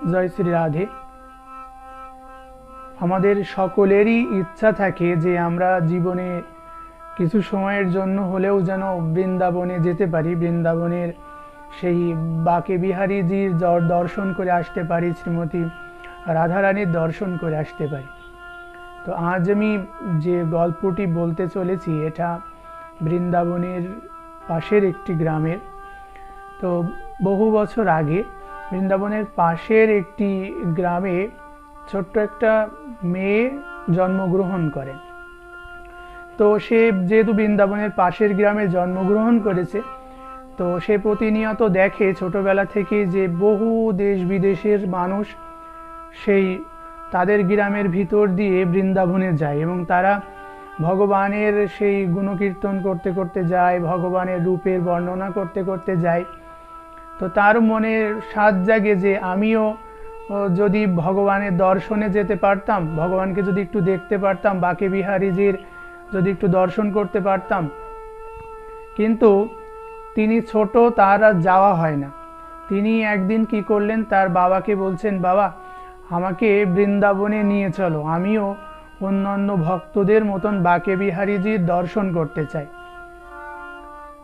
জয় শ্রী রাধে। আমাদের সকলেরই ইচ্ছা থাকে যে আমরা জীবনে কিছু সময়ের জন্য হলেও যেন বৃন্দাবনে যেতে পারি, বৃন্দাবনের সেই বাঁকে বিহারীজির দর্শন করে আসতে পারি, শ্রীমতী রাধারানীর দর্শন করে আসতে পারি। তো আজ আমি যে গল্পটি বলতে চলেছি এটা বৃন্দাবনের পাশের একটি গ্রামের। তো বহু বছর আগে বৃন্দাবনের পাশের একটি গ্রামে ছোট্ট একটা মেয়ে জন্মগ্রহণ করেন। তো সে যেহেতু বৃন্দাবনের পাশের গ্রামে জন্মগ্রহণ করেছে, তো সে প্রতিনিয়ত দেখে ছোটবেলা থেকে যে বহু দেশ বিদেশের মানুষ সেই তাদের গ্রামের ভিতর দিয়ে বৃন্দাবনে যায় এবং তারা ভগবানের সেই গুণকীর্তন করতে করতে যায়, ভগবানের রূপের বর্ণনা করতে করতে যায়। তো তার মনে সাধ জাগে যে আমিও যদি ভগবানের দর্শনে যেতে পারতাম, ভগবানকে যদি একটু দেখতে পারতাম, বাঁকে বিহারীজির যদি একটু দর্শন করতে পারতাম। কিন্তু তিনি ছোট, তার আর যাওয়া হয় না। তিনি একদিন কি করলেন, তার বাবাকে বলছেন, বাবা আমাকে বৃন্দাবনে নিয়ে চলো, আমিও অন্যান্য ভক্তদের মতন বাঁকে বিহারীজির দর্শন করতে চাই।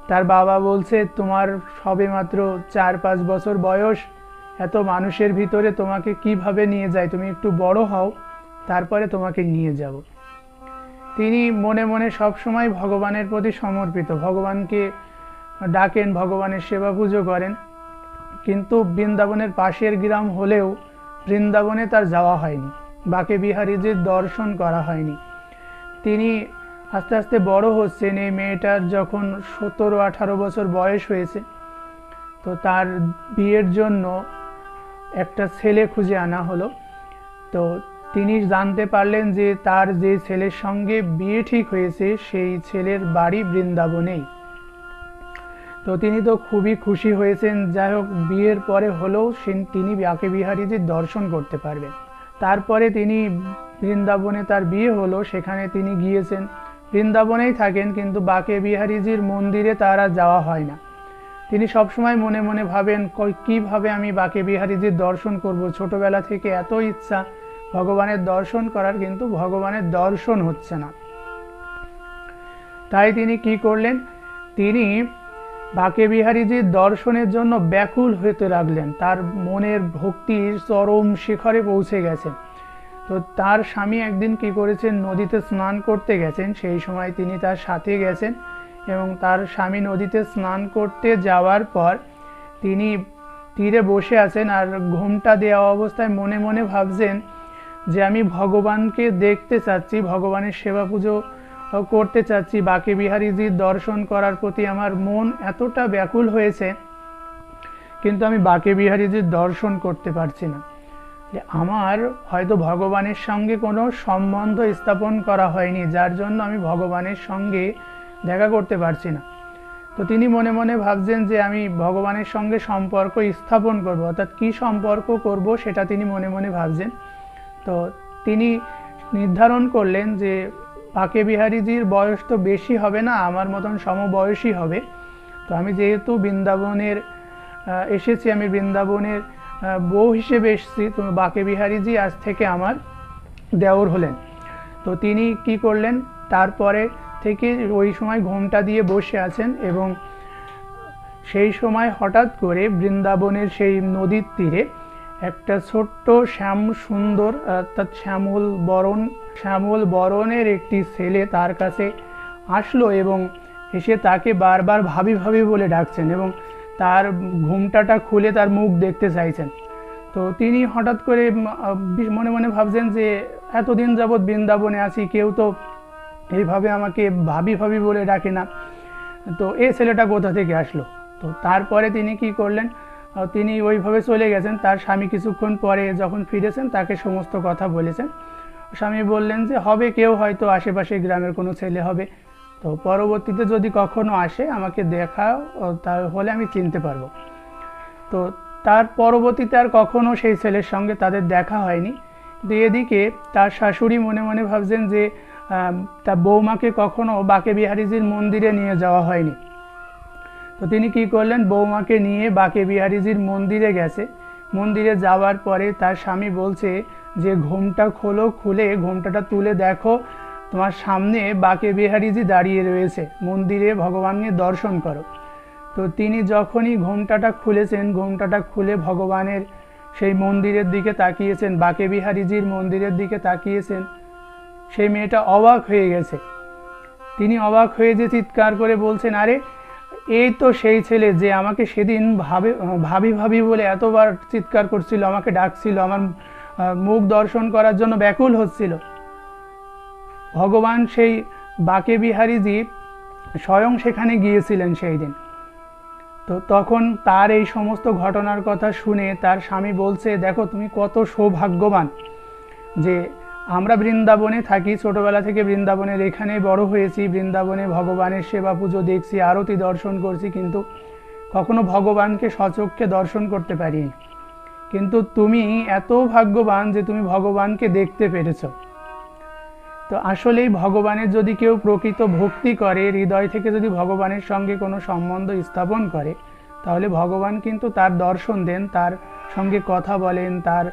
তার বাবা বলছে, তোমার সবে মাত্র 4-5 বছর বয়স, এত মানুষের ভিতরে তোমাকে কিভাবে নিয়ে যায়, তুমি একটু বড় হও তারপরে তোমাকে নিয়ে যাব। তিনি মনে মনে সবসময় ভগবানের প্রতি সমর্পিত, ভগবানকে ডাকেন, ভগবানের সেবা পুজো করেন। কিন্তু বৃন্দাবনের পাশের গ্রাম হলেও বৃন্দাবনে তার যাওয়া হয়নি, বাঁকে বিহারীজির দর্শন করা হয়নি। তিনি আস্তে আস্তে বড় হচ্ছেন। এই মেয়েটার যখন 17-18 বছর বয়স হয়েছে, তো তার বিয়ের জন্য একটা ছেলে খুঁজে আনা হলো। তো তিনি জানতে পারলেন যে তার যে ছেলের সঙ্গে বিয়ে ঠিক হয়েছে সেই ছেলের বাড়ি বৃন্দাবনেই। তো তিনি তো খুবই খুশি হয়েছেন, যাই হোক বিয়ের পরে হলেও তিনি বাঁকে বিহারীজির দর্শন করতে পারবেন। তারপরে তিনি বৃন্দাবনে, তার বিয়ে হলো, সেখানে তিনি গিয়েছেন, বৃন্দাবনেই থাকেন, কিন্তু বাঁকে বিহারীজির মন্দিরে তার আর যাওয়া হয় না। তিনি সবসময় মনে মনে ভাবেন কিভাবে আমি বাঁকে বিহারীজির দর্শন করব, ছোটবেলা থেকে এত ইচ্ছা ভগবানের দর্শন করার, কিন্তু ভগবানের দর্শন হচ্ছে না। তাই তিনি কি করলেন, তিনি বাঁকে বিহারীজির দর্শনের জন্য ব্যাকুল হতে লাগলেন। তার মনের ভক্তির চরম শিখরে পৌঁছে গেছেন। তো তার স্বামী একদিন কি করেছেন, নদীতে স্নান করতে গেছেন, সেই সময় তিনি তার সাথে গেছেন এবং তার স্বামী নদীতে স্নান করতে যাওয়ার পর তিনি তীরে বসে আছেন আর ঘোমটা দেওয়া অবস্থায় মনে মনে ভাবছেন যে আমি ভগবানকে দেখতে চাচ্ছি, ভগবানের সেবা পুজো করতে চাচ্ছি, বাঁকে বিহারীজির দর্শন করার প্রতি আমার মন এতটা ব্যাকুল হয়েছে, কিন্তু আমি বাঁকে বিহারীজির দর্শন করতে পারছি না। আমার হয়তো ভগবানের সঙ্গে কোনো সম্বন্ধ স্থাপন করা হয়নি, যার জন্য আমি ভগবানের সঙ্গে দেখা করতে পারছি না। তো তিনি মনে মনে ভাবছেন যে আমি ভগবানের সঙ্গে সম্পর্ক স্থাপন করব, অর্থাৎ কী সম্পর্ক করব সেটা তিনি মনে মনে ভাবছেন। তো তিনি নির্ধারণ করলেন যে বাঁকে বিহারীজির বয়স তো বেশি হবে না, আমার মতন সমবয়সী হবে। তো আমি যেহেতু বৃন্দাবনের এসেছি, আমি বৃন্দাবনের বউ হিসেবে এসেছি, তো বাঁকে বিহারীজি আজ থেকে আমার দেওর হলেন। তো তিনি কি করলেন, তারপরে থেকে ওই সময় ঘোমটা দিয়ে বসে আছেন এবং সেই সময় হঠাৎ করে বৃন্দাবনের সেই নদীর তীরে একটা ছোট্ট শ্যাম সুন্দর, অর্থাৎ শ্যামল বরণের একটি ছেলে তার কাছে আসলো এবং এসে তাকে বারবার ভাবি ভাবি বলে ডাকছেন এবং তার ঘোমটাটা খুলে তার মুখ দেখতে চাইছেন। তো তিনি হঠাৎ করে মনে মনে ভাবছেন যে এতদিন যাবৎ বৃন্দাবনে আছি, কেউ তো এইভাবে আমাকে ভাবি ভাবি বলে ডাকে না, তো এই ছেলেটা কোথা থেকে আসলো। তো তারপরে তিনি কি করলেন, তিনি ওইভাবে চলে গেছেন। তার স্বামী কিছুক্ষণ পরে যখন ফিরেছেন তাকে সমস্ত কথা বলেছেন। স্বামী বললেন যে হবে, কেউ হয়তো আশেপাশে গ্রামের কোনো ছেলে হবে, তো পরবর্তীতে যদি কখনো আসে আমাকে দেখাও, তাহলে আমি চিনতে পারবো। তো তার পরবর্তীতে আর কখনো সেই ছেলের সঙ্গে তাদের দেখা হয়নি। কিন্তু এদিকে তার শাশুড়ি মনে মনে ভাবছেন যে তার বৌমাকে কখনো বাঁকে বিহারীজির মন্দিরে নিয়ে যাওয়া হয়নি। তো তিনি কি করলেন, বৌমাকে নিয়ে বাঁকে বিহারীজির মন্দিরে গেছে। মন্দিরে যাওয়ার পরে তার স্বামী বলছে যে ঘোমটা খোলো, খুলে ঘোমটাটা তুলে দেখো তোমার সামনে বাঁকে বিহারীজি দাঁড়িয়ে রয়েছে, মন্দিরে ভগবানকে দর্শন করো। তো তিনি যখনই ঘোমটাটা খুলেছেন, ঘোমটাটা খুলে ভগবানের সেই মন্দিরের দিকে তাকিয়েছেন, বাঁকে বিহারীজির মন্দিরের দিকে তাকিয়েছেন, সেই মেয়েটা অবাক হয়ে গেছে। তিনি অবাক হয়ে যে চিৎকার করে বলছেন, আরে এই তো সেই ছেলে যে আমাকে সেদিন ভাবি ভাবি বলে এতবার চিৎকার করছিল, আমাকে ডাকছিল, আমার মুখ দর্শন করার জন্য ব্যাকুল হচ্ছিল। ভগবান সেই বাঁকে বিহারীজি স্বয়ং সেখানে গিয়েছিলেন সেই দিন। তো তখন তার এই সমস্ত ঘটনার কথা শুনে তার স্বামী বলছে, দেখো তুমি কত সৌভাগ্যবান যে আমরা বৃন্দাবনে থাকি, ছোটবেলা থেকে বৃন্দাবনের এখানে বড় হয়েছি, বৃন্দাবনে ভগবানের সেবা পুজো দেখছি, আরতি দর্শন করছি, কিন্তু কখনো ভগবানকে সচক্ষে দর্শন করতে পারিনি। কিন্তু তুমি এত ভাগ্যবান যে তুমি ভগবানকে দেখতে পেরেছো। তো আসলেই ভগবানের যদি কেউ প্রকৃত ভক্তি করে, হৃদয় থেকে যদি ভগবানের সঙ্গে কোনো সম্বন্ধ স্থাপন করে, তাহলে ভগবান কিন্তু তার দর্শন দেন, তার সঙ্গে কথা বলেন, তার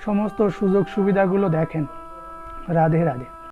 সমস্ত সুযোগ সুবিধাগুলো দেখেন। রাধে রাধে।